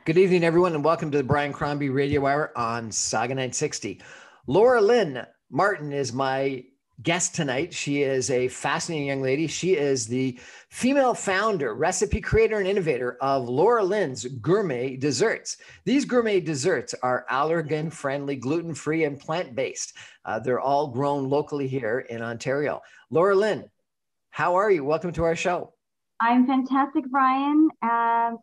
Good evening, everyone, and welcome to the Brian Crombie Radio Hour on Saga 960. Lorelyn Martin is my guest tonight. She is a fascinating young lady. She is the female founder, recipe creator, and innovator of Lorelyn's Gourmet Desserts. These gourmet desserts are allergen-friendly, gluten-free, and plant-based. They're all grown locally here in Ontario. Lorelyn, how are you? Welcome to our show. I'm fantastic, Brian.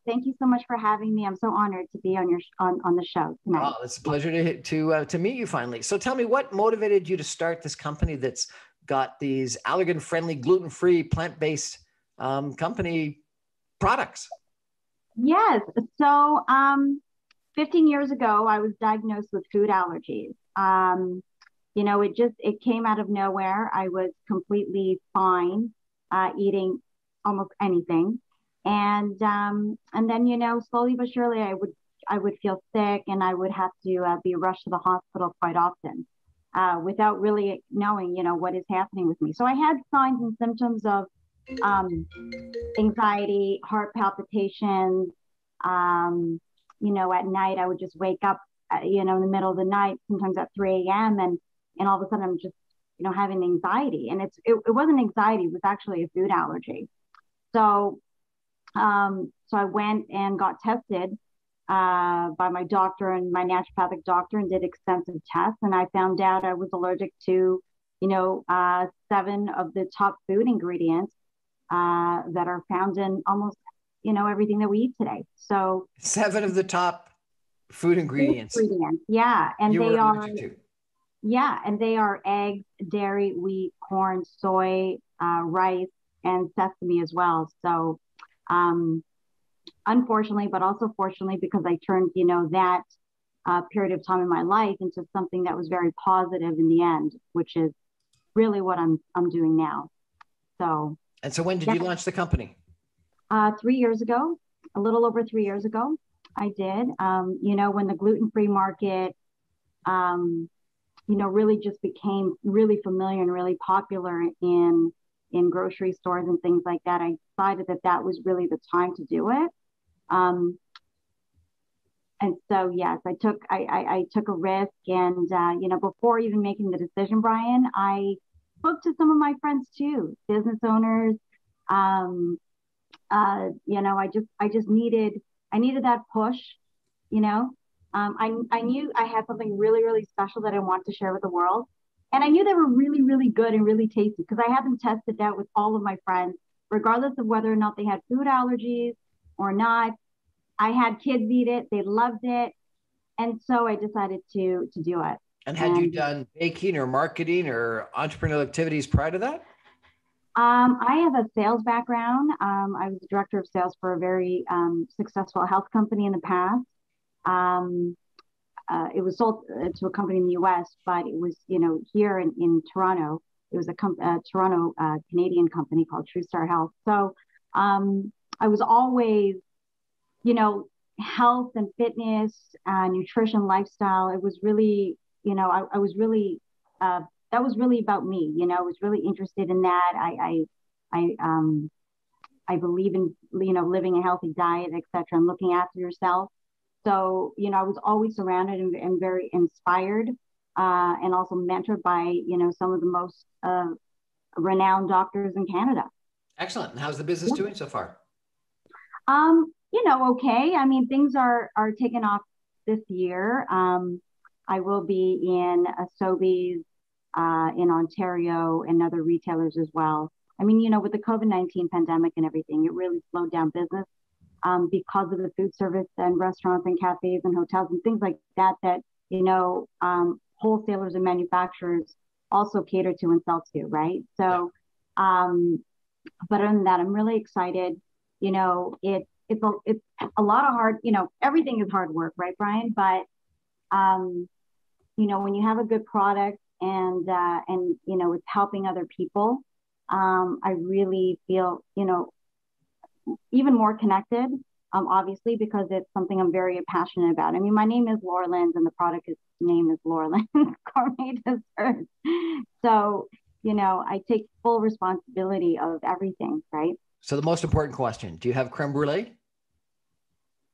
Thank you so much for having me. I'm so honored to be on your on the show tonight. Oh, it's a pleasure to meet you finally. So tell me, what motivated you to start this company that's got these allergen-friendly, gluten-free, plant-based company products? Yes. So 15 years ago, I was diagnosed with food allergies. It came out of nowhere. I was completely fine eating almost anything. And then, slowly but surely I would feel sick and I would have to be rushed to the hospital quite often without really knowing, what is happening with me. So I had signs and symptoms of anxiety, heart palpitations. At night I would just wake up, in the middle of the night, sometimes at 3 a.m. and all of a sudden I'm just, having anxiety. And it wasn't anxiety, it was actually a food allergy. So I went and got tested by my doctor and my naturopathic doctor and did extensive tests. And I found out I was allergic to, 7 of the top food ingredients that are found in almost, everything that we eat today. So 7 of the top food ingredients. Yeah. And they are allergic to. Yeah. And they are eggs, dairy, wheat, corn, soy, rice, and sesame as well. So, unfortunately, but also fortunately, because I turned, that period of time in my life into something that was very positive in the end, which is really what I'm doing now. So. And so when did you launch the company? 3 years ago, a little over 3 years ago, I did. When the gluten-free market, really just became really familiar and really popular in grocery stores and things like that, I decided that was really the time to do it. And so, yes, I took a risk, and, before even making the decision, Brian, I spoke to some of my friends too, business owners. I just needed that push, I knew I had something really, really special that I wanted to share with the world. And I knew they were really, really good and really tasty because I had them tested out with all of my friends, regardless of whether or not they had food allergies or not. I had kids eat it. They loved it. And so I decided to do it. And had you done baking or marketing or entrepreneurial activities prior to that? I have a sales background. I was the director of sales for a very successful health company in the past. It was sold to a company in the U.S., but it was, here in Toronto. It was a Toronto Canadian company called True Star Health. So I was always, health and fitness, nutrition, lifestyle. It was really, I was really, that was really about me. I was really interested in that. I believe in, living a healthy diet, et cetera, and looking after yourself. So, I was always surrounded and very inspired and also mentored by, some of the most renowned doctors in Canada. Excellent. And how's the business doing so far? Okay. I mean, things are taking off this year. I will be in Sobeys in Ontario and other retailers as well. I mean, with the COVID-19 pandemic and everything, it really slowed down business. Because of the food service and restaurants and cafes and hotels and things like that, wholesalers and manufacturers also cater to and sell to, right? So, but other than that, I'm really excited. It's a lot of hard, everything is hard work, right, Brian? But, when you have a good product and it's helping other people, I really feel, even more connected, obviously, because it's something I'm very passionate about. I mean, my name is Lorelyn and the product name is Lorelyn Gourmet Desserts. So, I take full responsibility of everything, right? So the most important question, do you have creme brulee?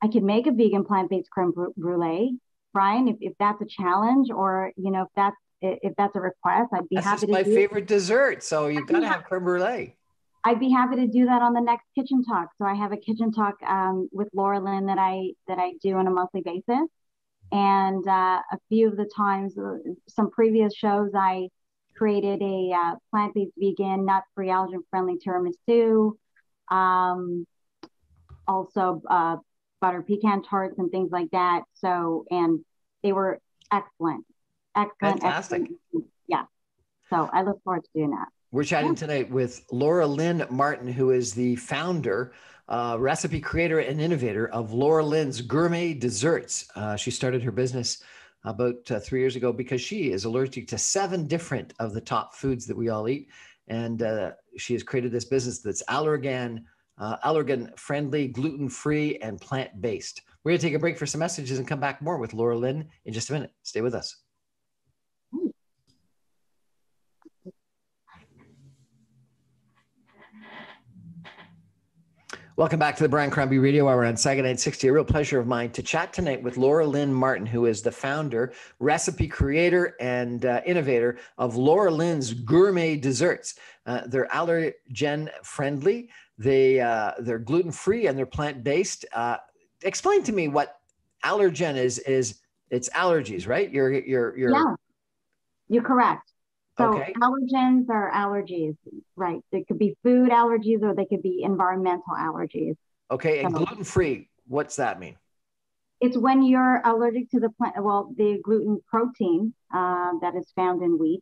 I could make a vegan plant-based creme brulee, Brian, if that's a challenge, or if that's a request, I'd be That's happy just to my do it. favorite dessert. So you've got to have creme brulee. I'd be happy to do that on the next kitchen talk. So I have a kitchen talk with Lorelyn that I do on a monthly basis, and a few of the times, some previous shows, I created a plant-based, vegan, nut-free, allergen-friendly tiramisu. Um, Also, butter pecan tarts and things like that. So, and they were excellent, excellent, Fantastic. excellent. Yeah. So I look forward to doing that. We're chatting tonight with Lorelyn Martin, who is the founder, recipe creator, and innovator of Lorelyn's Gourmet Desserts. She started her business about 3 years ago because she is allergic to 7 different of the top foods that we all eat. And she has created this business that's allergen friendly, gluten-free, and plant-based. We're going to take a break for some messages and come back more with Lorelyn in just a minute. Stay with us. Welcome back to the Brian Crombie Radio Hour on Saga 960. A real pleasure of mine to chat tonight with Lorelyn Martin, who is the founder, recipe creator, and innovator of Lorelyn's Gourmet Desserts. They're allergen friendly, they're gluten-free, and they're plant-based. Explain to me what allergen is. It's allergies, right? Yeah, you're correct. So okay. Allergens are allergies, right? They could be food allergies or they could be environmental allergies. Okay, and gluten-free, what's that mean? It's when you're allergic to the gluten protein that is found in wheat.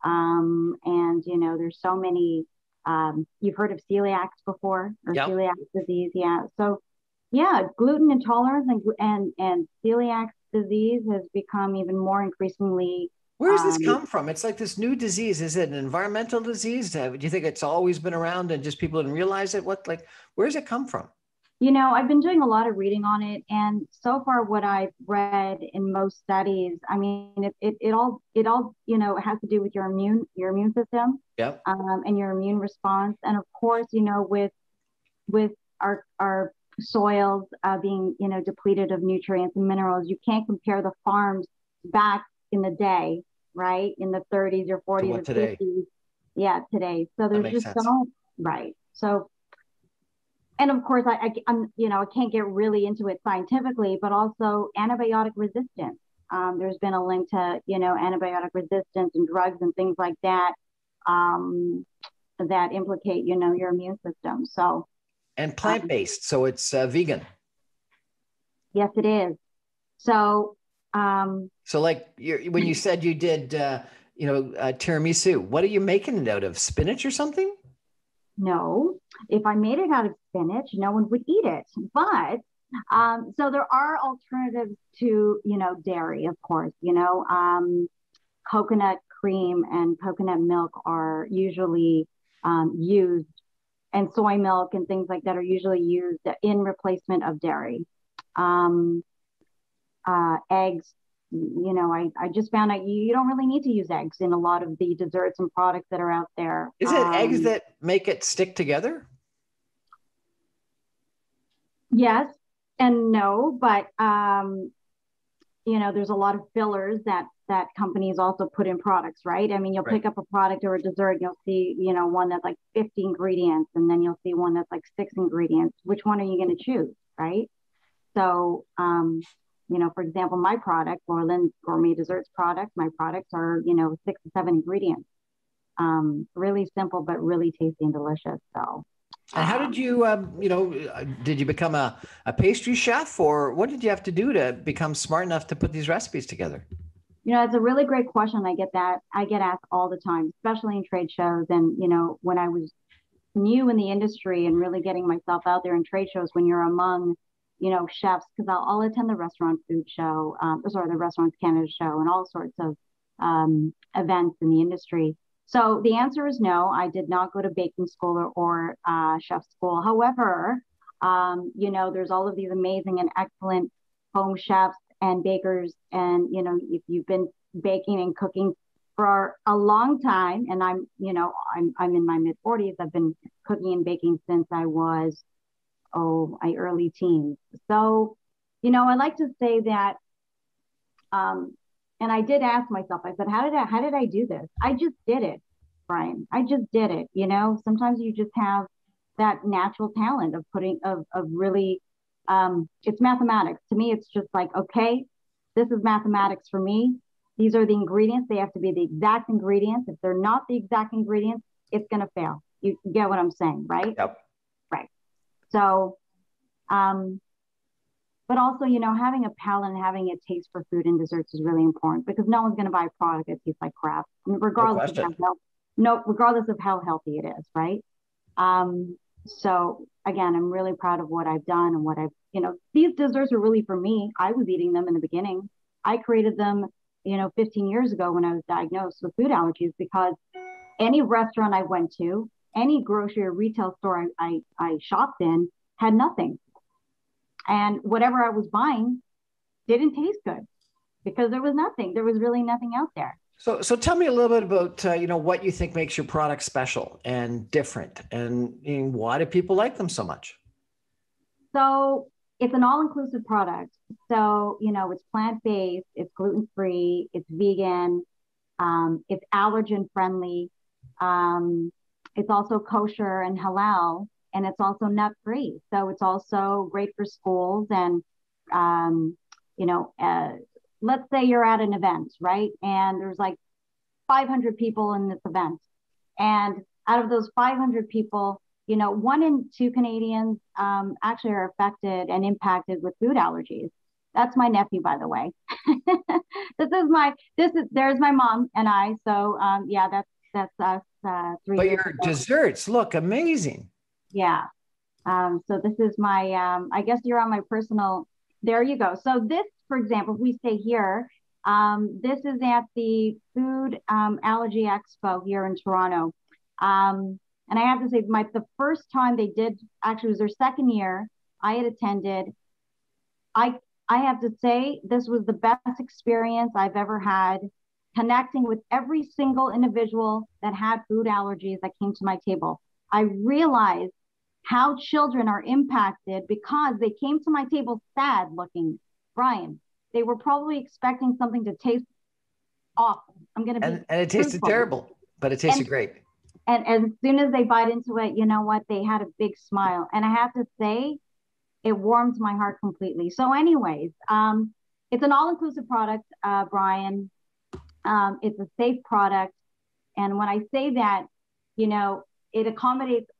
And, there's so many, you've heard of celiac before, or yep. Celiac disease. Yeah. So, yeah, gluten intolerance and celiac disease has become even more increasingly. Where does this come from? It's like this new disease. Is it an environmental disease? Do you think it's always been around and just people didn't realize it? Where does it come from? I've been doing a lot of reading on it, and so far what I've read in most studies, I mean, it all has to do with your immune system, yep. And your immune response, and of course, with our soils being depleted of nutrients and minerals, you can't compare the farms back in the day, right, in the 30s or 40s or today. 50s, yeah, today. So there's just so right. So. And of course, I can't get really into it scientifically, but also antibiotic resistance. There's been a link to, antibiotic resistance and drugs and things like that that implicate, your immune system. So. And plant-based, so it's vegan. Yes, it is. So. So like when you said you did, tiramisu, what are you making it out of? Spinach or something? No, if I made it out of spinach, no one would eat it. But so there are alternatives to, dairy, of course. Coconut cream and coconut milk are usually used, and soy milk and things like that are usually used in replacement of dairy. Eggs. I just found out you don't really need to use eggs in a lot of the desserts and products that are out there. Is it eggs that make it stick together? Yes and no, but there's a lot of fillers that companies also put in products, right? I mean, you'll pick up a product or a dessert, and you'll see, one that's like 50 ingredients, and then you'll see one that's like 6 ingredients. Which one are you going to choose, right? So, for example, my product, Lorelyn's Gourmet Desserts product, my products are, 6 to 7 ingredients. Really simple, but really tasty and delicious. So. And how did you, did you become a pastry chef, or what did you have to do to become smart enough to put these recipes together? It's a really great question. I get asked all the time, especially in trade shows. And, when I was new in the industry and really getting myself out there in trade shows, when you're among, chefs, because I'll attend the Restaurant Food Show, the Restaurants Canada Show, and all sorts of events in the industry. So the answer is no. I did not go to baking school or chef school. However, there's all of these amazing and excellent home chefs and bakers. And, if you've been baking and cooking for a long time, and I'm in my mid 40s, I've been cooking and baking since I was my early teens. So, I like to say that, and I did ask myself, I said, how did I do this? I just did it, Brian. I just did it. Sometimes you just have that natural talent of really, it's mathematics. To me, it's just like, okay, this is mathematics for me. These are the ingredients. They have to be the exact ingredients. If they're not the exact ingredients, it's going to fail. You get what I'm saying, right? Yep. Right. So, but also, having a palate and having a taste for food and desserts is really important because no one's going to buy a product that tastes like crap, regardless of how healthy it is, right? So again, I'm really proud of what I've done and these desserts are really for me. I was eating them in the beginning. I created them, 15 years ago when I was diagnosed with food allergies because any restaurant I went to, any grocery or retail store I shopped in had nothing. And whatever I was buying didn't taste good because there was nothing. There was really nothing out there. So tell me a little bit about, what you think makes your product special and different and why do people like them so much? So it's an all-inclusive product. So, it's plant-based, it's gluten-free, it's vegan, it's allergen-friendly. It's also kosher and halal, and it's also nut-free. So it's also great for schools and, let's say you're at an event, right? And there's like 500 people in this event. And out of those 500 people, 1 in 2 Canadians actually are affected and impacted with food allergies. That's my nephew, by the way. There's my mom and I. So yeah, that's us 3 But years your ago. desserts look amazing. Yeah. So this is my, I guess you're on my personal, there you go. So this, for example, if we stay here, this is at the Food Allergy Expo here in Toronto. And I have to say, the first time they did, actually it was their second year I had attended. I have to say, this was the best experience I've ever had connecting with every single individual that had food allergies that came to my table. I realized how children are impacted because they came to my table sad looking, Brian. They were probably expecting something to taste awful. I'm going to be and it tasted truthful. terrible, but it tasted great. And as soon as they bite into it, you know what? They had a big smile. And I have to say, it warms my heart completely. So anyways, it's an all-inclusive product, Brian. It's a safe product. And when I say that, it accommodates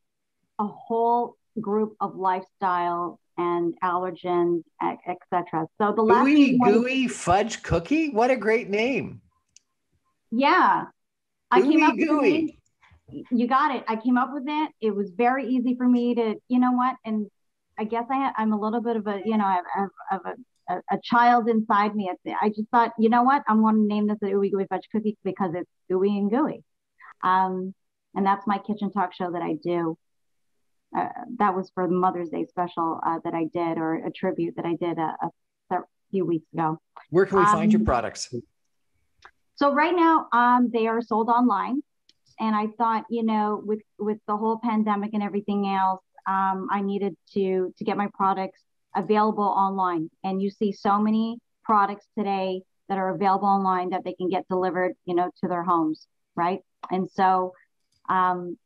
a whole group of lifestyle and allergens, etc. So the last gooey fudge cookie. What a great name. Yeah. I came up with the name. Gooey. You got it. I came up with it. It was very easy for me to, and I guess I'm a little bit of a, a child inside me. I just thought, you know what? I want to name this the Ooey Gooey Fudge Cookie because it's ooey and gooey. And that's my kitchen talk show that I do. That was for the Mother's Day special that I did, or a tribute that I did a few weeks ago. Where can we find your products? So right now, they are sold online. And I thought, with the whole pandemic and everything else, I needed to get my products available online. And you see so many products today that are available online that they can get delivered, to their homes, right? And so,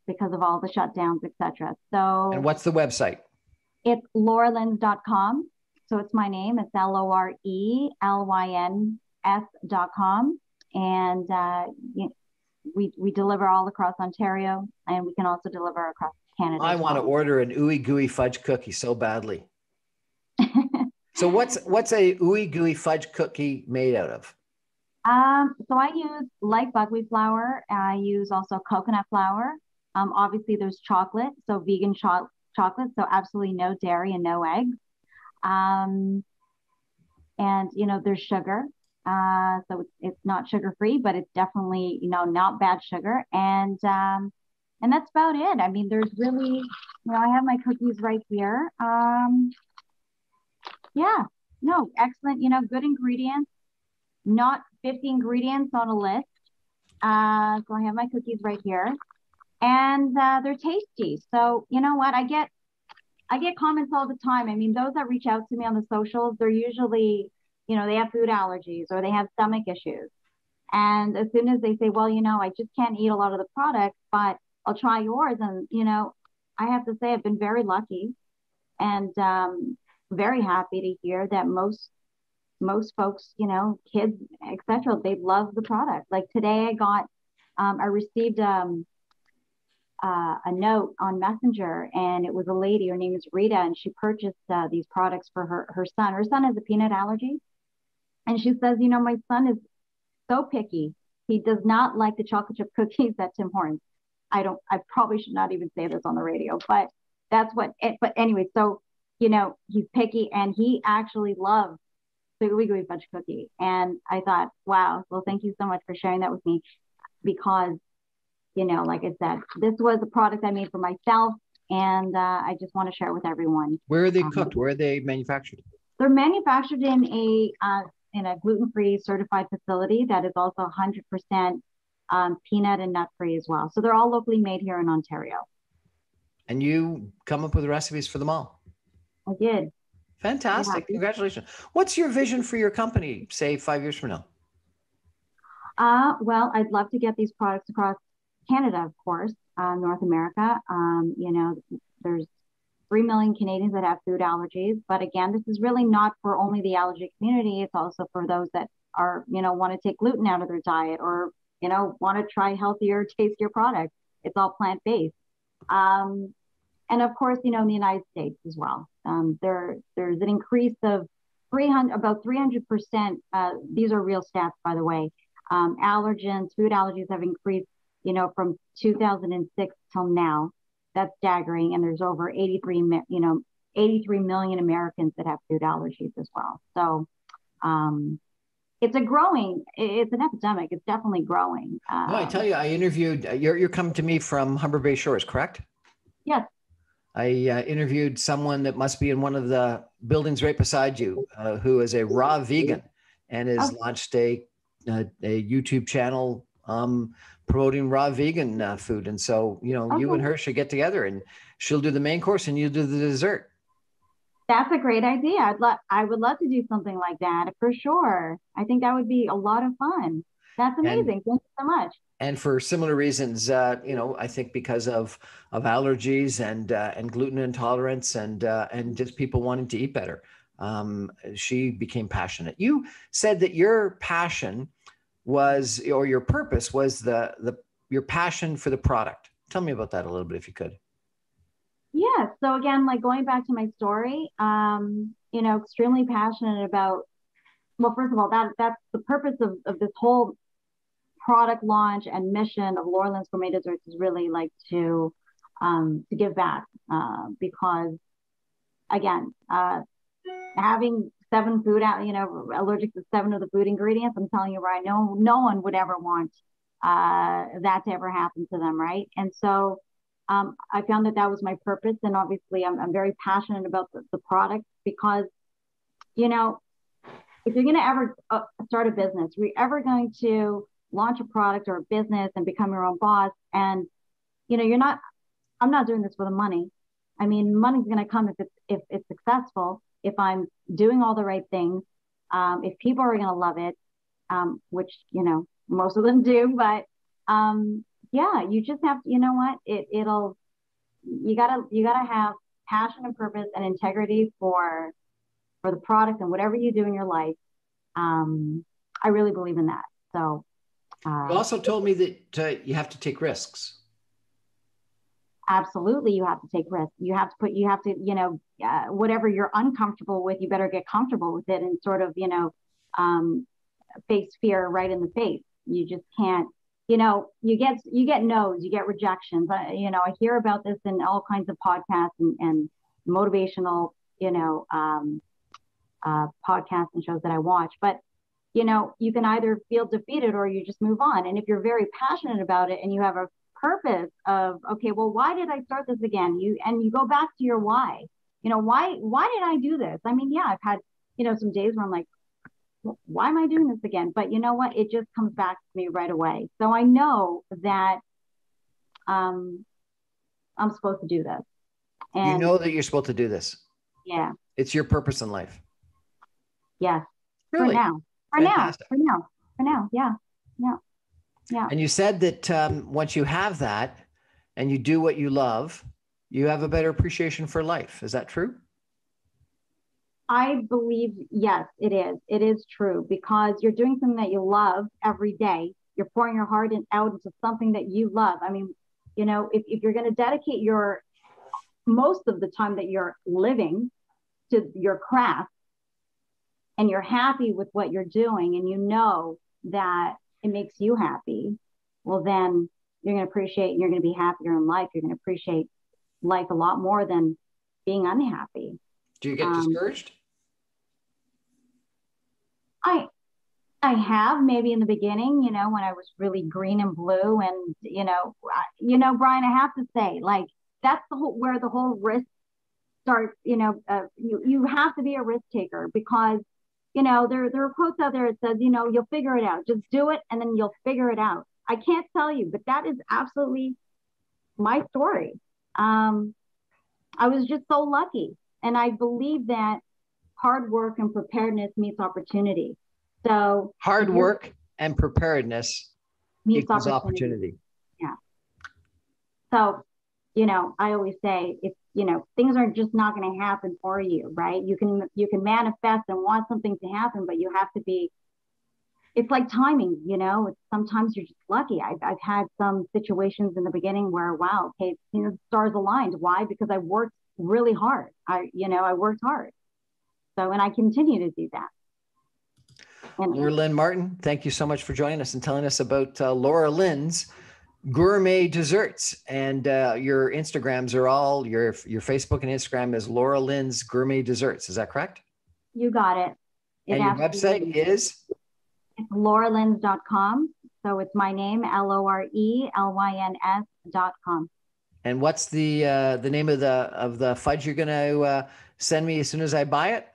because of all the shutdowns, etc. So, and what's the website? It's Lorelyns.com. So it's my name. It's LORELYNS.com. And we deliver all across Ontario, and we can also deliver across Canada. I want to order an ooey gooey fudge cookie so badly. So what's a ooey gooey fudge cookie made out of? So I use light buckwheat flour. I use also coconut flour. Obviously there's chocolate, so vegan chocolate, so absolutely no dairy and no eggs. And there's sugar. So it's not sugar-free, but it's definitely, not bad sugar. And that's about it. I mean, there's really, I have my cookies right here. Yeah, no, excellent, good ingredients, not 50 ingredients on a list. So I have my cookies right here, and they're tasty. So you know what? I get I get comments all the time. I mean, those that reach out to me on the socials, they're usually, they have food allergies or they have stomach issues. And as soon as they say, well, I just can't eat a lot of the products, but I'll try yours. And, I have to say I've been very lucky and very happy to hear that most folks, kids, etc., they love the product. Like today I received a note on Messenger, and it was a lady. Her name is Rita, and she purchased these products for her son. Her son has a peanut allergy, and she says, my son is so picky. He does not like the chocolate chip cookies at Tim Hortons. I probably should not even say this on the radio, but that's what it, but anyway, so, he's picky and he actually loves the Ooey Gooey Fudge cookie. And I thought, wow, well, thank you so much for sharing that with me because, like I said, this was a product I made for myself and I just want to share it with everyone. Where are they cooked? Where are they manufactured? They're manufactured in a gluten-free certified facility that is also 100% peanut and nut-free as well. So they're all locally made here in Ontario. And you come up with recipes for them all? I did. Fantastic. Yeah. Congratulations. What's your vision for your company, say 5 years from now? Well, I'd love to get these products across Canada, of course, North America. There's 3 million Canadians that have food allergies. But again, this is really not for only the allergy community. It's also for those that are, want to take gluten out of their diet or, want to try healthier, tastier products. It's all plant-based. And of course, in the United States as well. There's an increase of about 300%. These are real stats, by the way. Allergens, food allergies have increased, from 2006 till now. That's staggering. And there's over 83 million Americans that have food allergies as well. So it's an epidemic. It's definitely growing. No, I tell you, I interviewed, you're coming to me from Humber Bay Shores, correct? Yes. I interviewed someone that must be in one of the buildings right beside you, who is a raw vegan and has launched a YouTube channel promoting raw vegan food. And so, you and her should get together and she'll do the main course and you do the dessert. That's a great idea. I would love to do something like that for sure. I think that would be a lot of fun. That's amazing. Thank you so much. And for similar reasons, I think because of allergies and gluten intolerance and just people wanting to eat better, she became passionate. You said that your passion was, or your purpose was your passion for the product. Tell me about that a little bit, if you could. Yeah. So again, like going back to my story, extremely passionate about. Well, first of all, that's the purpose of this whole product launch and mission of Lorelyn's Gourmet Desserts is really like to give back because again, having 7 food out, allergic to 7 of the food ingredients, I'm telling you right now, no one would ever want that to ever happen to them, right? And so I found that was my purpose, and obviously I'm very passionate about the product because, if you're going to ever start a business, we're ever going to launch a product or a business and become your own boss. And, I'm not doing this for the money. I mean, money's going to come if it's successful, if I'm doing all the right things, if people are going to love it, which, most of them do, but, yeah, you just have to, you gotta have passion and purpose and integrity for the product and whatever you do in your life. I really believe in that. So, you also told me that you have to take risks. Absolutely. You have to take risks. You have to, whatever you're uncomfortable with, you better get comfortable with it and sort of, face fear right in the face. You just can't, you get no's, you get rejections. I hear about this in all kinds of podcasts and motivational, podcasts and shows that I watch, but you can either feel defeated or you just move on. And if you're very passionate about it and you have a purpose of, okay, well, why did I start this again? You go back to your why. Why did I do this? I mean, yeah, I've had, some days where I'm like, why am I doing this again? But you know what? It just comes back to me right away. So I know that I'm supposed to do this. You And know that you're supposed to do this. yeah, It's your purpose in life. yes, for Really? now, Fantastic. yeah, yeah, yeah. And you said that once you have that and you do what you love, you have a better appreciation for life. Is that true? I believe, yes, it is. It is true because you're doing something that you love every day. You're pouring your heart out into something that you love. I mean, if you're going to dedicate your most of the time that you're living to your craft and you're happy with what you're doing and you know that it makes you happy, well, then you're going to appreciate, you're going to be happier in life. You're going to appreciate life a lot more than being unhappy. Do you get discouraged? I I have maybe in the beginning, when I was really green and blue, and Brian, I have to say, like that's where the whole risk starts. You have to be a risk taker because there are quotes out there that says you'll figure it out, just do it, and then you'll figure it out. I can't tell you, but that is absolutely my story. I was just so lucky, and I believe that hard work and preparedness meets opportunity. So Hard work and preparedness meets equals opportunity. opportunity. Yeah. So, I always say if, things are just not going to happen for you, right? You can manifest and want something to happen, but you have to be, it's like timing, sometimes you're just lucky. I've had some situations in the beginning where, wow, okay, the stars aligned. Why? Because I worked really hard. I worked hard. So, and I continue to do that. Lorelyn Martin, thank you so much for joining us and telling us about Lorelyn's gourmet desserts. And your Instagrams are all, your Facebook and Instagram is Lorelyn's gourmet desserts. Is that correct? You got it. And your website is? It's lorelyns.com. So it's my name, LORELYNS.com. And what's the name of the fudge you're going to send me as soon as I buy it?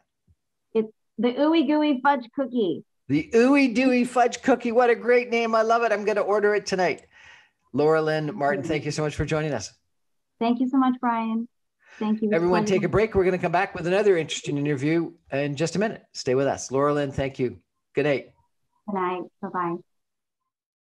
It's the Ooey Gooey Fudge Cookie. The Ooey Dooey Fudge Cookie. What a great name. I love it. I'm going to order it tonight. Lorelyn Martin, thank you so much for joining us. Thank you so much, Brian. Thank you. Everyone take a break. We're going to come back with another interesting interview in just a minute. Stay with us. Lorelyn, thank you. Good night. Good night. Bye-bye.